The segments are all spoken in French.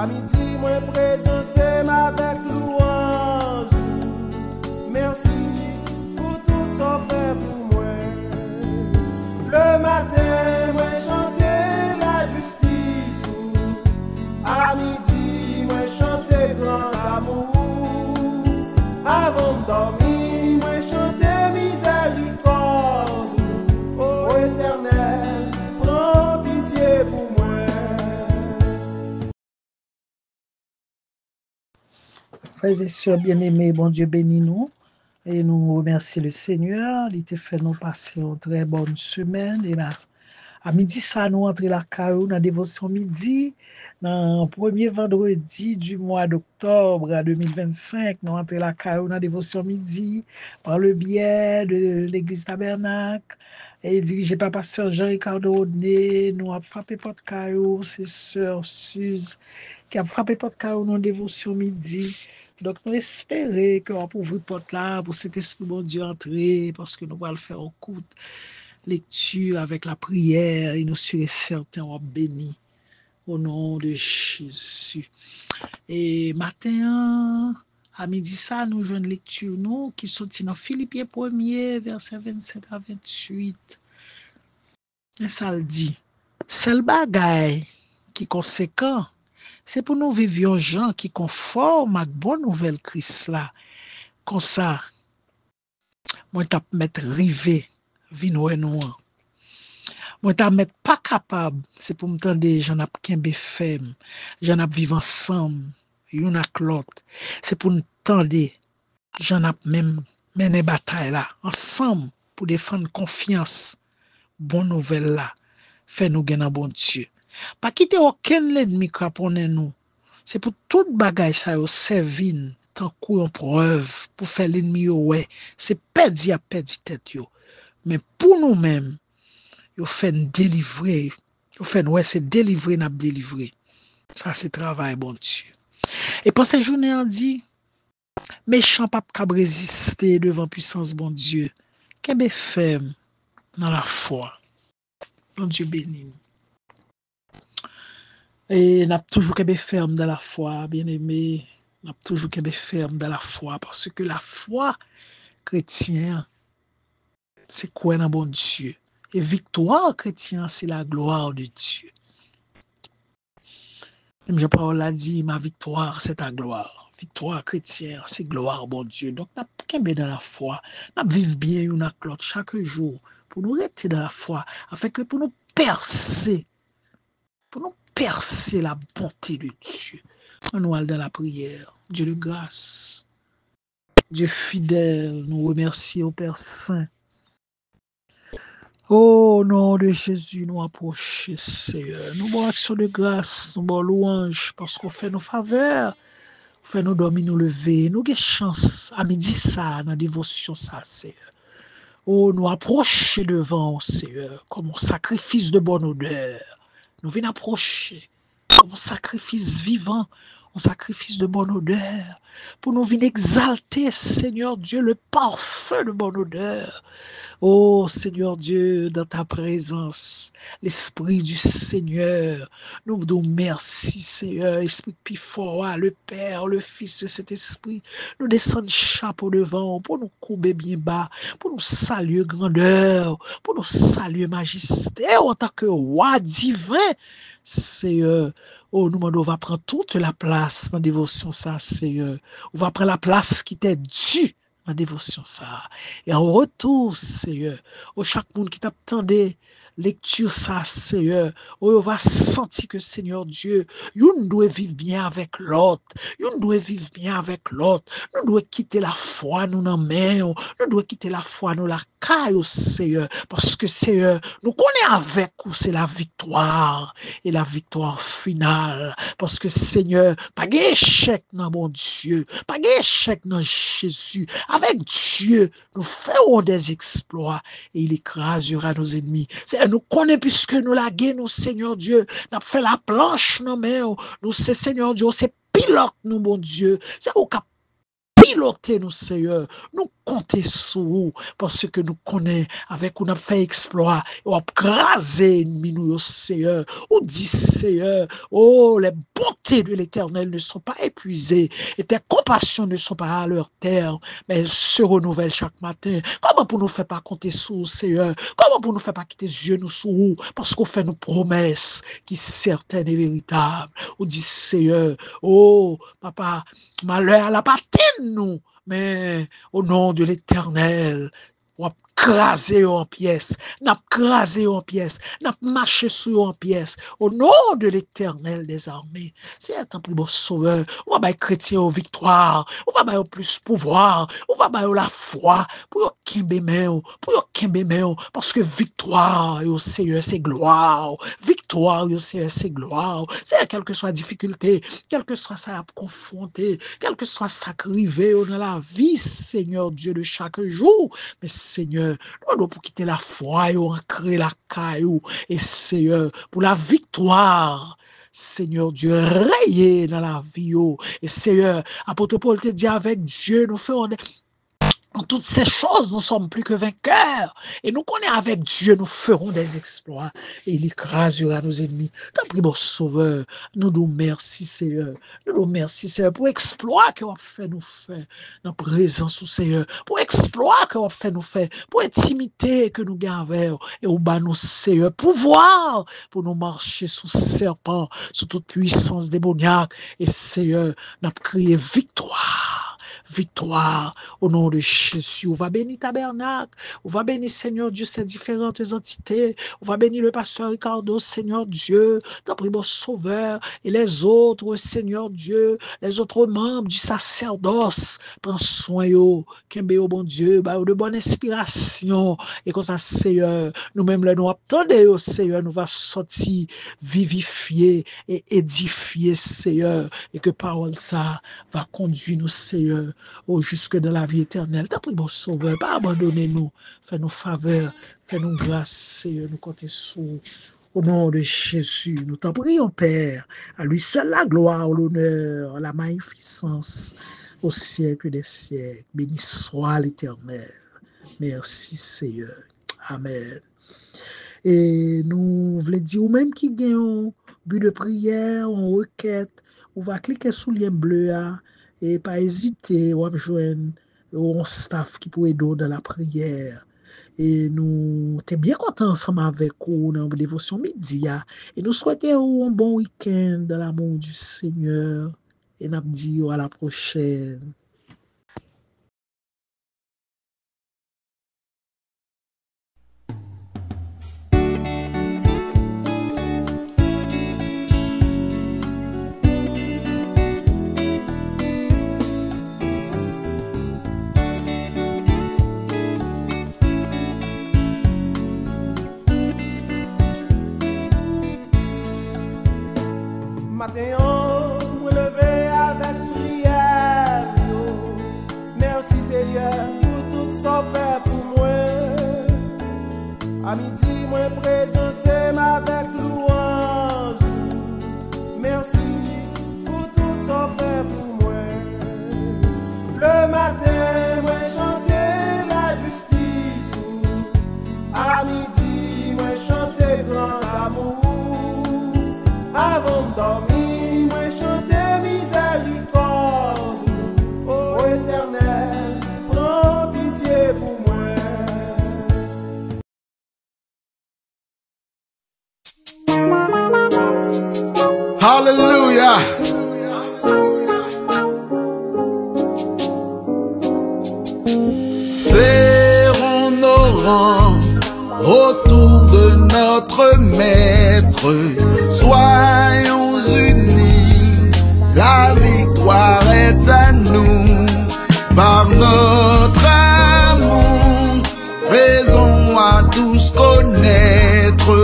À midi, moi présenter avec louange. Merci pour tout ça fait pour moi. Le matin, moi chanter la justice. À midi, moi chanter grand amour. Avant de dormir, moi chanter miséricorde. Ô Éternel, prends pitié pour moi. Frères et sœurs bien-aimés, bon Dieu bénit nous. Et nous remercions le Seigneur. Il t'a fait nous passer une très bonne semaine. Et là, à midi, ça, nous entrons la carreau dans la dévotion midi. Dans le premier vendredi du mois d'octobre 2025, nous entrons la carreau dans la dévotion midi par le biais de l'église tabernacle. Et dirigé par pasteur Jean-Ricardo Rodney, nous avons frappé porte carreau, c'est sœur Suze qui a frappé porte carreau dans la dévotion midi. Donc, nous espérons qu'on va ouvrir porte là pour cet esprit bon Dieu entrer, parce que nous allons le faire en courte lecture avec la prière, et nous serons certains on bénis au nom de Jésus. Et matin, à midi, ça, nous jouons une lecture, nous, qui sont dans Philippiens 1er, verset 27 à 28. Et ça le dit, c'est le bagay qui est conséquent. C'est pour nous vivre gens qui conforment à la bonne nouvelle Christ là. Comme ça, moi t'as mettre rivé, vino nous. Moi t'as mettre pas capable, c'est pour m'entendre j'en a kembe femme, j'en a vivre ensemble, une avec l'autre. C'est pour m'entendre j'en a même mener bataille là ensemble pour défendre confiance. Bonne nouvelle là, fait nous gagner bon Dieu. Pas quitter aucun ennemi qui appone nous. C'est pour toute bagaille ça yo servir tant qu'on preuve pour faire l'ennemi ouais, c'est perdre à perdre tête yo. Mais pour nous-mêmes, yo fait nous délivrer, yo fait ouais c'est délivrer n'a délivrer. Ça c'est travail bon Dieu. Et pour cette journée on dit méchant pas capable résister devant puissance bon Dieu. Qu'est ferme dans la foi. Bon Dieu béni. Et n'a toujours qu'être ferme dans la foi, bien-aimé. N'a toujours qu'être ferme dans la foi, parce que la foi chrétienne, c'est quoi dans bon Dieu. Et victoire chrétienne, c'est la gloire de Dieu. Même Jean-Paul l'a dit, ma victoire, c'est ta gloire. Victoire chrétienne, c'est gloire, bon Dieu. Donc, n'a qu'un dans la foi. N'a vivre bien une avec l'autre chaque jour pour nous rester dans la foi, afin que pour nous percer la bonté de Dieu. On allons dans la prière. Dieu de grâce, Dieu fidèle, nous remercions au Père Saint. Au nom de Jésus, nous approchons, Seigneur. Nous avons action de grâce, nous avons louange, parce qu'on fait nos faveurs, on fait nous dormir, nous lever. Nous avons chance à midi ça, dans la dévotion ça, Seigneur. Oh, nous approcher devant, Seigneur, comme un sacrifice de bonne odeur. Nous venons approcher comme un sacrifice vivant, un sacrifice de bonne odeur, pour nous venir exalter, Seigneur Dieu, le parfum de bonne odeur. Oh Seigneur Dieu, dans ta présence, l'Esprit du Seigneur, nous vous disons merci Seigneur, Esprit plus fort, le Père, le Fils de cet Esprit, nous descendons chapeau devant, pour nous courber bien bas, pour nous saluer grandeur, pour nous saluer majesté, en tant que roi divin, Seigneur. Oh, nous on va prendre toute la place dans la dévotion ça, Seigneur. On va prendre la place qui t'est due dans la dévotion ça. Et en retour, Seigneur, au chaque monde qui t'attendait, lecture ça, Seigneur, on va sentir que, Seigneur Dieu, nous doit vivre bien avec l'autre, nous doit vivre bien avec l'autre, nous doit quitter la foi, nous n'en mettons, nous doit quitter la foi, nous la caille, Seigneur, parce que, Seigneur, nous connaissons avec vous, c'est la victoire, et la victoire finale, parce que, Seigneur, pas d'échec dans mon Dieu, pas d'échec dans Jésus, avec Dieu, nous ferons des exploits, et il écrasera nos ennemis. Nous connaissons puisque nous la nous, Seigneur Dieu, nous avons fait la planche, nous, c'est Seigneur Dieu, c'est pilote, nous, mon Dieu, c'est au cap piloter nous, Seigneur. Nous compter sur vous parce que nous connaissons avec on a fait exploit et on a crasé ennemi nous, Seigneur. On dit, Seigneur, oh, les bontés de l'Éternel ne sont pas épuisées et tes compassions ne sont pas à leur terme, mais elles se renouvellent chaque matin. Comment pour nous faire pas compter sur vous, Seigneur? Comment pour nous faire pas quitter les yeux nous sur vous? Parce qu'on fait nos promesses qui sont certaines et véritables. On dit, Seigneur, oh, papa, malheur à la patine nous, mais au nom de l'Éternel, on a crasé en pièces, n'a crasé en pièces, n'a marché sur en pièces, au nom de l'Éternel des armées. C'est un plus beau sauveur. On va battre chrétien aux victoires, on va battre plus pouvoir, on va battre la foi, pour qu'il parce que victoire, au Seigneur, c'est gloire, victoire, au Seigneur, c'est gloire. C'est quelle que soit la difficulté, quelle que soit ça confronter, quel que soit ça crivé dans la vie, Seigneur Dieu, de chaque jour, mais Seigneur, nous pour quitter la foi et ancrer la caillou et Seigneur pour la victoire. Seigneur Dieu, rayer dans la vie. Et Seigneur, apôtre Paul te dit avec Dieu, nous ferons en toutes ces choses, nous sommes plus que vainqueurs. Et nous connaissons avec Dieu, nous ferons des exploits. Et il écrasera nos ennemis. T'as pris mon sauveur. Nous nous merci, Seigneur. Nous nous merci, Seigneur, pour exploits que vous fait nous faire dans la présence du Seigneur. Pour exploits que vous fait nous faire. Pour intimité que nous gardons. Et au bas nous, Seigneur, pouvoir pour nous marcher sous serpent, sous toute puissance démoniaque. Et Seigneur, nous avons crié victoire. Victoire au nom de Jésus. On va bénir Tabernacle, on va bénir Seigneur Dieu ces différentes entités, on va bénir le pasteur Ricardo, Seigneur Dieu, ton primo sauveur et les autres, Seigneur Dieu, les autres membres du sacerdoce. Prends soin yo, Kembe au bon Dieu, bah de bonne inspiration et comme ça Seigneur, nous-mêmes les nous attendons Seigneur, nous va sortir vivifier et édifier Seigneur et que parole ça va conduire nous Seigneur jusque dans la vie éternelle. T'as pris mon sauveur, pas abandonner-nous, fais-nous faveur, fais-nous grâce, Seigneur, nous comptons sur au nom de Jésus. Nous t'en prions, Père, à lui seul la gloire, l'honneur, la magnificence au siècle des siècles. Béni soit l'Éternel. Merci, Seigneur. Amen. Et nous voulons dire, ou même qui gagne un but de prière, en requête, on va cliquer sur le lien bleu et pas hésiter à joindre un staff qui peut aider dans la prière. Et nous sommes bien contents ensemble avec vous dans la dévotion midi. Et nous souhaitons un bon week-end dans l'amour du Seigneur. Et nous disons à la prochaine. Matin, me lever avec prière. Merci Seigneur pour tout ça fait pour moi. À midi, moi présenter avec louange. Merci pour tout ça fait pour moi. Le matin, moi chanter la justice. À midi, moi chanter grand amour. Avant de dormir, moi chanter miséricorde. Ô Éternel, prends pitié pour moi. Hallelujah. Serrons nos rangs autour de notre Maître. Soyons unis, la victoire est à nous. Par notre amour, faisons à tous connaître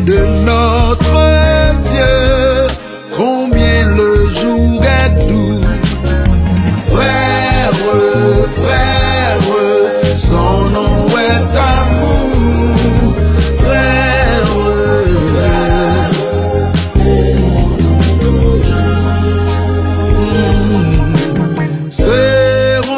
de notre Dieu, combien le jour est doux. Frère, frère, son nom est amour. Frère, frère, aimons-nous toujours. Serrons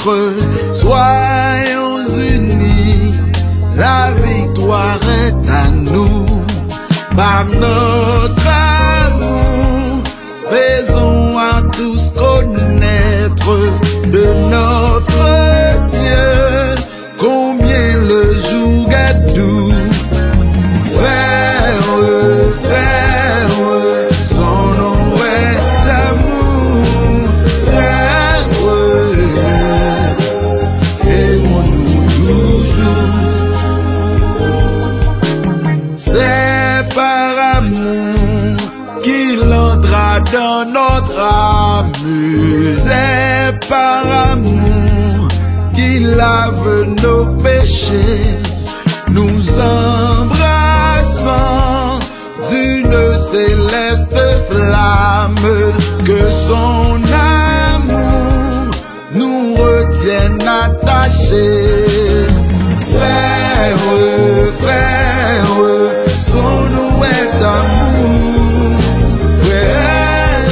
l'autre, soyons unis, la victoire est à nous. Par notre amour, faisons à tous connaître de notre Dieu, combien le jour est doux. Frère, frère, son nom est l'amour. Frère, aimons-nous toujours. C'est par amour qu'il entra dans notre âme. C'est par amour qu'il lave nos péchés. Nous embrassons d'une céleste flamme, que son amour nous retienne attachés. Frère, frère, son nom est amour. Frère,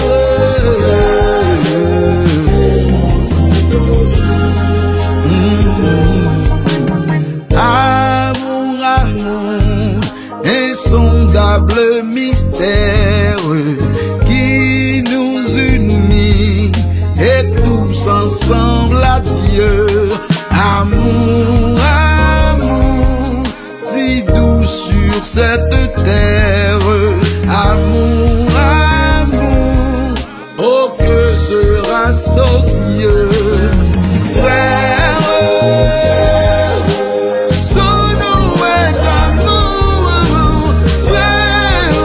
amour, amour, insondable mystère qui nous unit et tous ensemble à Dieu. Amour, amour, si doux sur cette terre. Amour, amour, oh que sera socieux. Frère, son nom est amour. Frère,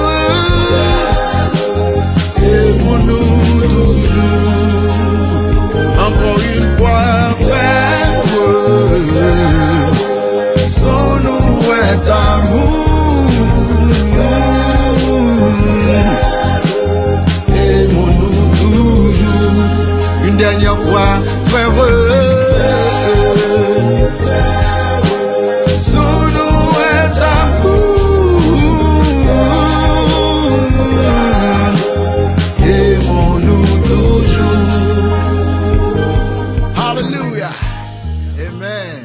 aimons-nous toujours. Encore une fois, frère, son nom est amour. Aimons-nous toujours. Une dernière fois, frère, son nom est amour. Aimons-nous toujours. Hallelujah. Amen.